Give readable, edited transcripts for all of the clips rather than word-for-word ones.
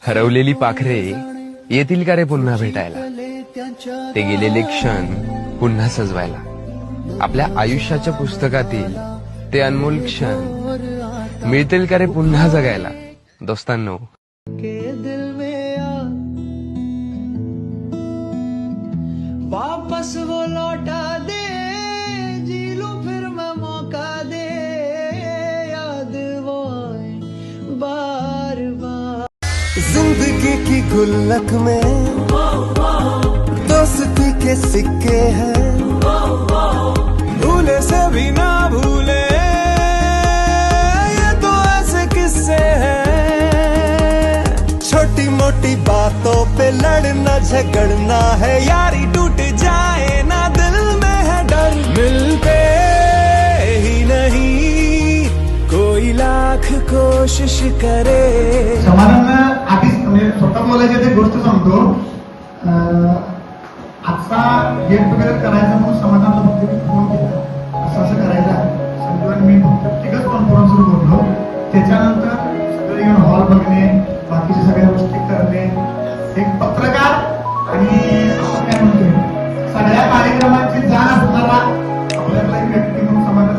हरवलेली पाखरे येतील का रे पुन्हा भेटायला? ते गेलेले क्षण पुन्हा सजवायला. आपल्या आयुष्याच्या पुस्तकातील ते अनमोल क्षण मिळतील का रे पुन्हा जगायला? दोस्तांनो, वापस वो लौटा दे, जी लूं फिर मैं मौका दे, याद वो आए बार बार. जिंदगी की गुल्लक में दोस्ती के सिक्के हैं, भूले से भी ना भूले, ये तो ऐसे किस्से हैं. छोटी मोटी बातों पे लड़ना झगड़ना है, यारी टूट जाए ना दिल में है डर. मिलते ही नहीं कोई लाख कोशिश करे. समाधान आधीच म्हणजे स्वतः बोलायची ते गोष्ट सांगतो. आजचा गेट टुगेदर करायचा म्हणून समाधानला फक्त फोन केला, असं करायचं संजू आणि मी फक्त तिघच कॉन्फरन्सवर बोललो. त्याच्यानंतर सगळे येऊन हॉल बघणे, बाकीच्या सगळ्या गोष्टी करणे, एक पत्रकार आणि आपण काय म्हणतोय सगळ्या कार्यक्रमांची जाण असणारा आपल्याला एक व्यक्ती म्हणून समाधान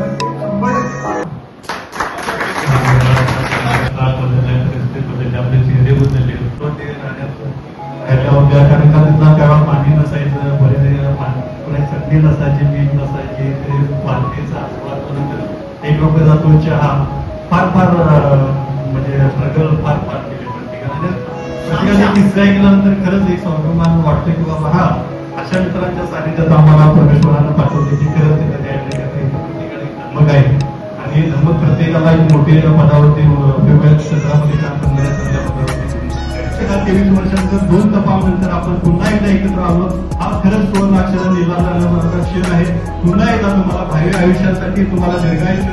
100% तेव्हा पाणी नसायचं, बरेच चटणी नसायची, मीठ नसायची, ते पालखीचा आस्वाद एक रुपये जातो चहा. फार म्हणजे स्ट्रगल फार केले प्रत्येकाने किस्सा ऐकल्यानंतर खरंच एक स्वाभिमान वाटतं की बाबा हा अशा मित्रांच्या सानिध्यात आम्हाला परमेश्वरानं पाठवते की खरंच प्रत्येकाने मग आहे. आणि मग प्रत्येकाला एक मोठे पदावरती वेगवेगळ्या क्षेत्रामध्ये काम करणाऱ्या चांगल्या पदावरती 23 वर्षांचं 2 तपानंतर आपण पुन्हा एकदा एकत्र आलो. हा खरंच सुवर्णाक्षराने लिहिला जाणारा क्षण आहे. पुन्हा एकदा तुम्हाला भावी आयुष्यासाठी तुम्हाला दीर्घायुष्य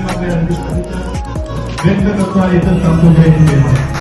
व्यक्त करतो आणि इथं थांबतो. जय हिंद.